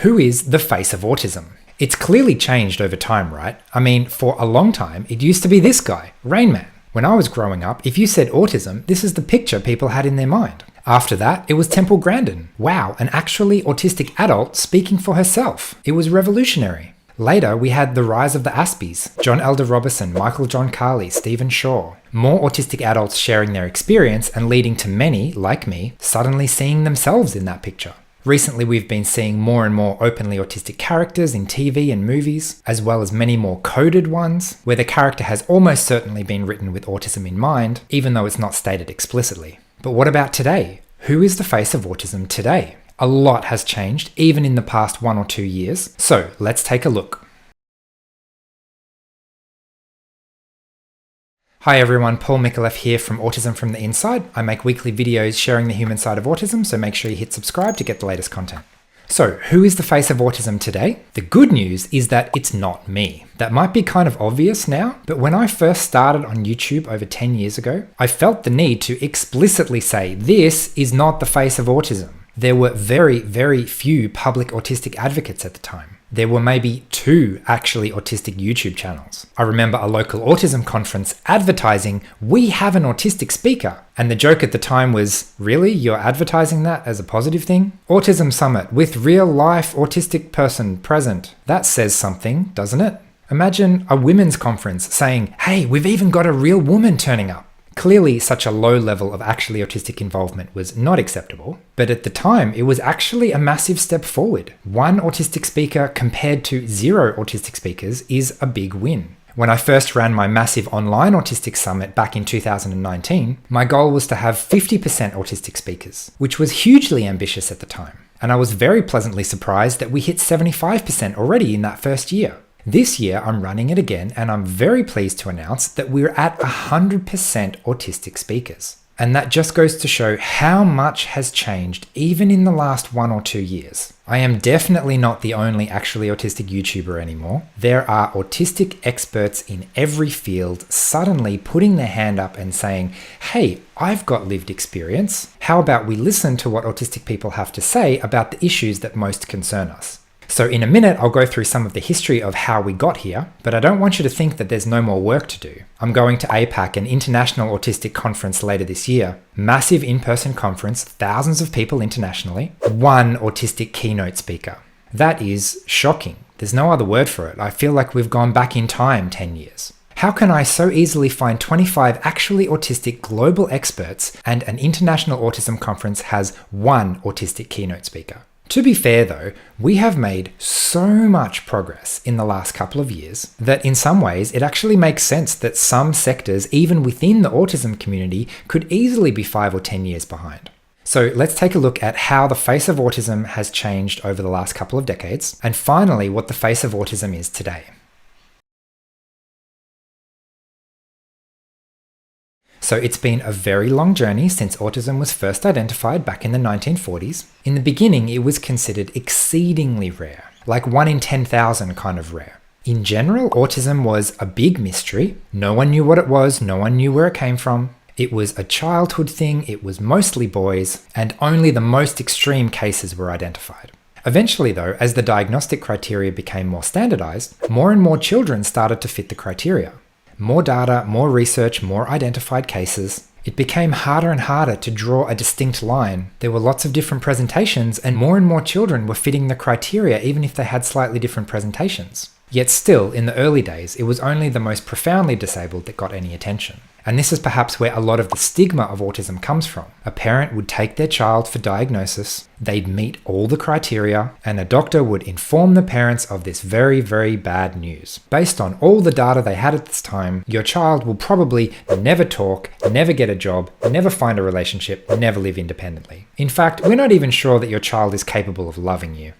Who is the face of autism? It's clearly changed over time, right? I mean, for a long time, it used to be this guy, Rain Man. When I was growing up, if you said autism, this is the picture people had in their mind. After that, it was Temple Grandin. Wow, an actually autistic adult speaking for herself. It was revolutionary. Later, we had the rise of the Aspies, John Elder Robinson, Michael John Carley, Stephen Shaw. More autistic adults sharing their experience and leading to many, like me, suddenly seeing themselves in that picture. Recently, we've been seeing more and more openly autistic characters in TV and movies, as well as many more coded ones, where the character has almost certainly been written with autism in mind, even though it's not stated explicitly. But what about today? Who is the face of autism today? A lot has changed, even in the past 1 or 2 years, so let's take a look. Hi everyone, Paul Micallef here from Autism from the Inside. I make weekly videos sharing the human side of autism, so make sure you hit subscribe to get the latest content. So, who is the face of autism today? The good news is that it's not me. That might be kind of obvious now, but when I first started on YouTube over 10 years ago, I felt the need to explicitly say, this is not the face of autism. There were very, very few public autistic advocates at the time. There were maybe 2 actually autistic YouTube channels. I remember a local autism conference advertising, we have an autistic speaker. And the joke at the time was, really? You're advertising that as a positive thing? Autism Summit with real life autistic person present. That says something, doesn't it? Imagine a women's conference saying, hey, we've even got a real woman turning up. Clearly, such a low level of actually autistic involvement was not acceptable, but at the time, it was actually a massive step forward. 1 autistic speaker compared to 0 autistic speakers is a big win. When I first ran my massive online autistic summit back in 2019, my goal was to have 50% autistic speakers, which was hugely ambitious at the time. And I was very pleasantly surprised that we hit 75% already in that first year. This year, I'm running it again, and I'm very pleased to announce that we're at 100% autistic speakers. And that just goes to show how much has changed even in the last 1 or 2 years. I am definitely not the only actually autistic YouTuber anymore. There are autistic experts in every field suddenly putting their hand up and saying, hey, I've got lived experience. How about we listen to what autistic people have to say about the issues that most concern us? So in a minute, I'll go through some of the history of how we got here, but I don't want you to think that there's no more work to do. I'm going to APAC, an international autistic conference later this year. Massive in-person conference, thousands of people internationally, 1 autistic keynote speaker. That is shocking. There's no other word for it. I feel like we've gone back in time 10 years. How can I so easily find 25 actually autistic global experts and an international autism conference has 1 autistic keynote speaker? To be fair though, we have made so much progress in the last couple of years that in some ways it actually makes sense that some sectors, even within the autism community, could easily be 5 or 10 years behind. So let's take a look at how the face of autism has changed over the last couple of decades, and finally what the face of autism is today. So it's been a very long journey since autism was first identified back in the 1940s. In the beginning, it was considered exceedingly rare, like 1 in 10,000 kind of rare. In general, autism was a big mystery. No one knew what it was, no one knew where it came from. It was a childhood thing, it was mostly boys, and only the most extreme cases were identified. Eventually though, as the diagnostic criteria became more standardized, more and more children started to fit the criteria. More data, more research, more identified cases. It became harder and harder to draw a distinct line. There were lots of different presentations and more children were fitting the criteria even if they had slightly different presentations. Yet still, in the early days, it was only the most profoundly disabled that got any attention. And this is perhaps where a lot of the stigma of autism comes from. A parent would take their child for diagnosis, they'd meet all the criteria, and a doctor would inform the parents of this very, very bad news. Based on all the data they had at this time, your child will probably never talk, never get a job, never find a relationship, never live independently. In fact, we're not even sure that your child is capable of loving you.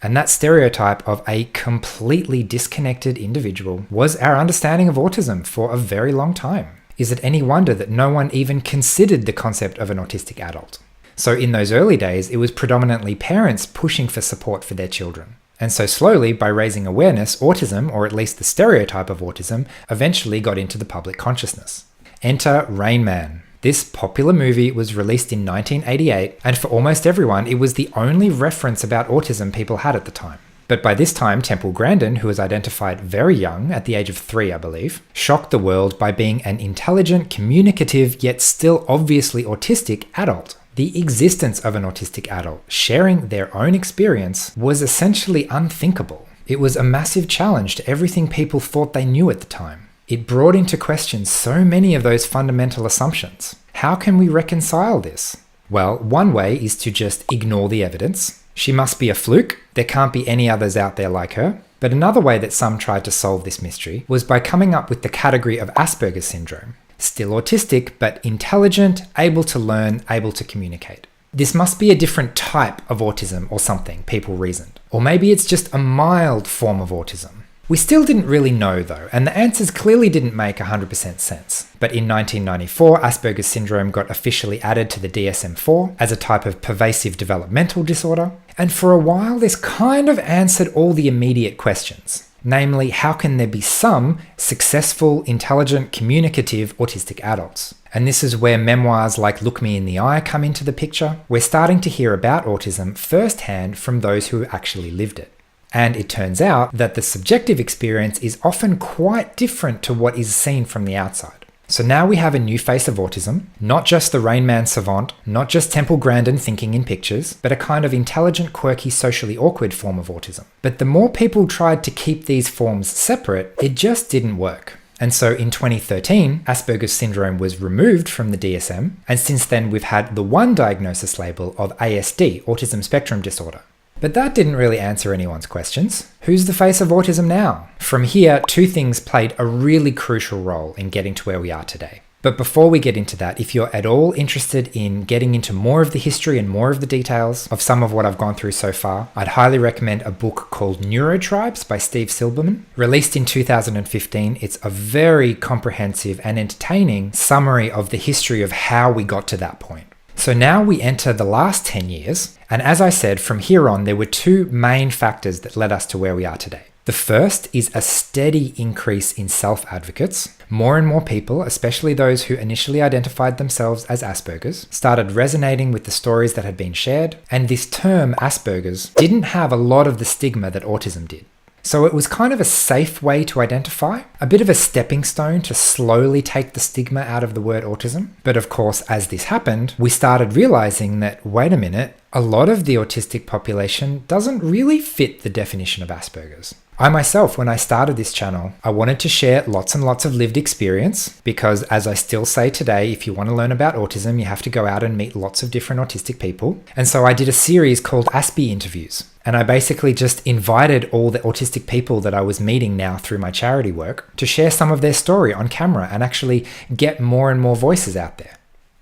And that stereotype of a completely disconnected individual was our understanding of autism for a very long time. Is it any wonder that no one even considered the concept of an autistic adult? So in those early days, it was predominantly parents pushing for support for their children. And so slowly, by raising awareness, autism, or at least the stereotype of autism, eventually got into the public consciousness. Enter Rain Man. This popular movie was released in 1988, and for almost everyone, it was the only reference about autism people had at the time. But by this time, Temple Grandin, who was identified very young, at the age of 3, I believe, shocked the world by being an intelligent, communicative, yet still obviously autistic adult. The existence of an autistic adult sharing their own experience was essentially unthinkable. It was a massive challenge to everything people thought they knew at the time. It brought into question so many of those fundamental assumptions. How can we reconcile this? Well, one way is to just ignore the evidence. She must be a fluke. There can't be any others out there like her. But another way that some tried to solve this mystery was by coming up with the category of Asperger's syndrome. Still autistic, but intelligent, able to learn, able to communicate. This must be a different type of autism or something, people reasoned. Or maybe it's just a mild form of autism. We still didn't really know though, and the answers clearly didn't make 100% sense. But in 1994, Asperger's syndrome got officially added to the DSM-4 as a type of pervasive developmental disorder, and for a while this kind of answered all the immediate questions. Namely, how can there be some successful, intelligent, communicative autistic adults? And this is where memoirs like Look Me in the Eye come into the picture. We're starting to hear about autism firsthand from those who actually lived it. And it turns out that the subjective experience is often quite different to what is seen from the outside. So now we have a new face of autism, not just the Rain Man savant, not just Temple Grandin thinking in pictures, but a kind of intelligent, quirky, socially awkward form of autism. But the more people tried to keep these forms separate, it just didn't work. And so in 2013, Asperger's syndrome was removed from the DSM, and since then we've had the one diagnosis label of ASD, Autism Spectrum Disorder. But that didn't really answer anyone's questions. Who's the face of autism now? From here, two things played a really crucial role in getting to where we are today. But before we get into that, if you're at all interested in getting into more of the history and more of the details of some of what I've gone through so far, I'd highly recommend a book called Neurotribes by Steve Silberman. Released in 2015, it's a very comprehensive and entertaining summary of the history of how we got to that point. So now we enter the last 10 years, and as I said, from here on, there were two main factors that led us to where we are today. The first is a steady increase in self-advocates. More and more people, especially those who initially identified themselves as Asperger's, started resonating with the stories that had been shared, and this term Asperger's didn't have a lot of the stigma that autism did. So it was kind of a safe way to identify, a bit of a stepping stone to slowly take the stigma out of the word autism. But of course, as this happened, we started realizing that, wait a minute, a lot of the autistic population doesn't really fit the definition of Asperger's. I myself, when I started this channel, I wanted to share lots and lots of lived experience because, as I still say today, if you want to learn about autism, you have to go out and meet lots of different autistic people. And so I did a series called Aspie Interviews. And I basically just invited all the autistic people that I was meeting now through my charity work to share some of their story on camera and actually get more and more voices out there.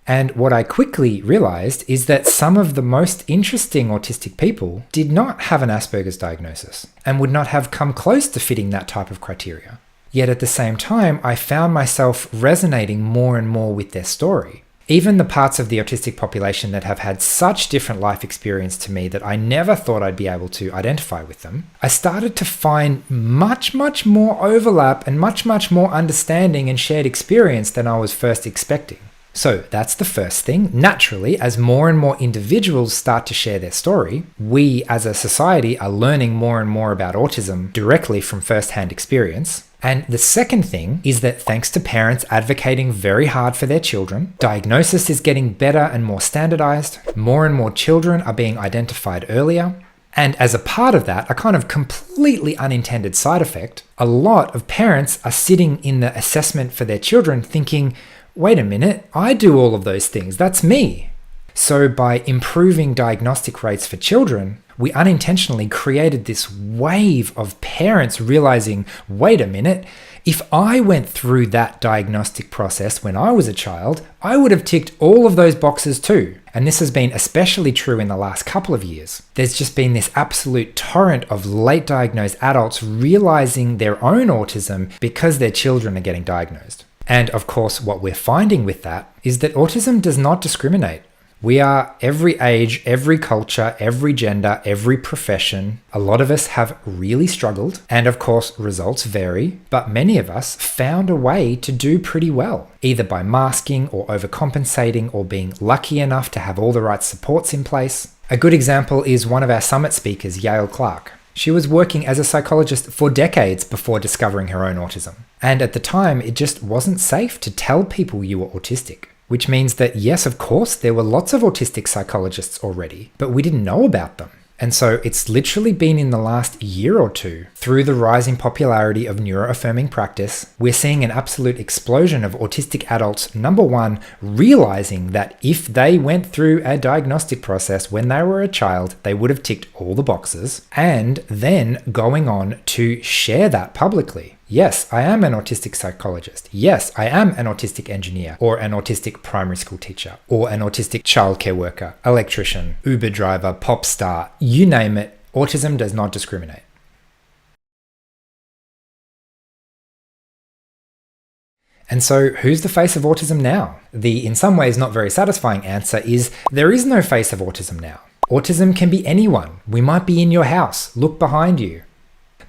And what I quickly realized is that some of the most interesting autistic people did not have an Asperger's diagnosis and would not have come close to fitting that type of criteria. Yet at the same time, I found myself resonating more and more with their story. Even the parts of the autistic population that have had such different life experience to me that I never thought I'd be able to identify with them, I started to find much more overlap and much more understanding and shared experience than I was first expecting. So that's the first thing. Naturally, as more and more individuals start to share their story, we as a society are learning more and more about autism directly from first-hand experience. And the second thing is that thanks to parents advocating very hard for their children, diagnosis is getting better and more standardized, more and more children are being identified earlier, and as a part of that, a kind of completely unintended side effect, a lot of parents are sitting in the assessment for their children thinking, wait a minute, I do all of those things, that's me. So by improving diagnostic rates for children, we unintentionally created this wave of parents realizing, wait a minute, if I went through that diagnostic process when I was a child, I would have ticked all of those boxes too. And this has been especially true in the last couple of years. There's just been this absolute torrent of late diagnosed adults realizing their own autism because their children are getting diagnosed. And of course, what we're finding with that is that autism does not discriminate. We are every age, every culture, every gender, every profession. A lot of us have really struggled, and of course, results vary, but many of us found a way to do pretty well, either by masking or overcompensating or being lucky enough to have all the right supports in place. A good example is one of our summit speakers, Yael Clark. She was working as a psychologist for decades before discovering her own autism. And at the time, it just wasn't safe to tell people you were autistic. Which means that yes, of course, there were lots of autistic psychologists already, but we didn't know about them. And so it's literally been in the last year or two, through the rising popularity of neuroaffirming practice, we're seeing an absolute explosion of autistic adults, number one, realizing that if they went through a diagnostic process when they were a child, they would have ticked all the boxes, and then going on to share that publicly. Yes, I am an autistic psychologist. Yes, I am an autistic engineer, or an autistic primary school teacher, or an autistic childcare worker, electrician, Uber driver, pop star, you name it, autism does not discriminate. And so, who's the face of autism now? The, in some ways, not very satisfying answer is there is no face of autism now. Autism can be anyone. We might be in your house. Look behind you.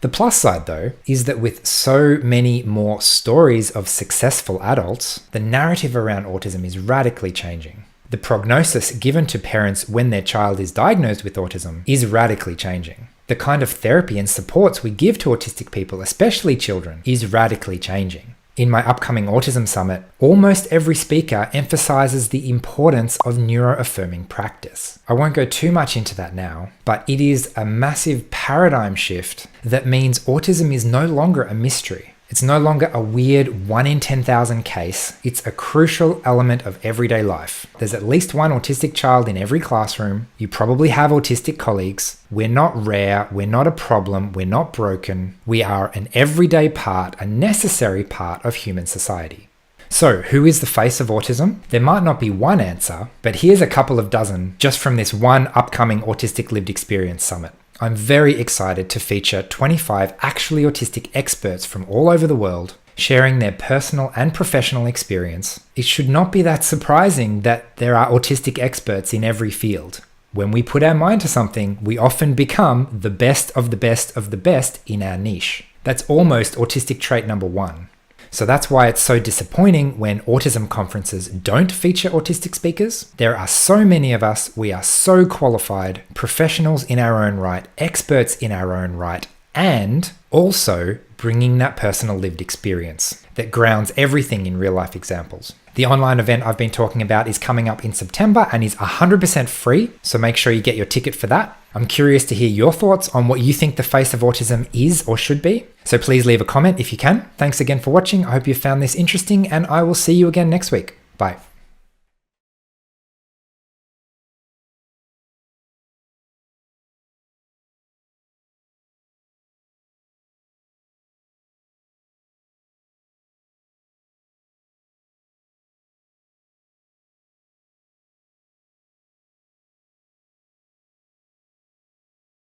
The plus side, though, is that with so many more stories of successful adults, the narrative around autism is radically changing. The prognosis given to parents when their child is diagnosed with autism is radically changing. The kind of therapy and supports we give to autistic people, especially children, is radically changing. In my upcoming Autism Summit, almost every speaker emphasizes the importance of neuroaffirming practice. I won't go too much into that now, but it is a massive paradigm shift that means autism is no longer a mystery. It's no longer a weird 1 in 10,000 case. It's a crucial element of everyday life. There's at least one autistic child in every classroom. You probably have autistic colleagues. We're not rare. We're not a problem. We're not broken. We are an everyday part, a necessary part of human society. So, who is the face of autism? There might not be one answer, but here's a couple of dozen just from this one upcoming Autistic Lived Experience Summit. I'm very excited to feature 25 actually autistic experts from all over the world sharing their personal and professional experience. It should not be that surprising that there are autistic experts in every field. When we put our mind to something, we often become the best of the best of the best in our niche. That's almost autistic trait number one. So that's why it's so disappointing when autism conferences don't feature autistic speakers. There are so many of us, we are so qualified, professionals in our own right, experts in our own right, and also bringing that personal lived experience that grounds everything in real life examples. The online event I've been talking about is coming up in September and is 100% free, so make sure you get your ticket for that. I'm curious to hear your thoughts on what you think the face of autism is or should be, so please leave a comment if you can. Thanks again for watching. I hope you found this interesting, and I will see you again next week. Bye.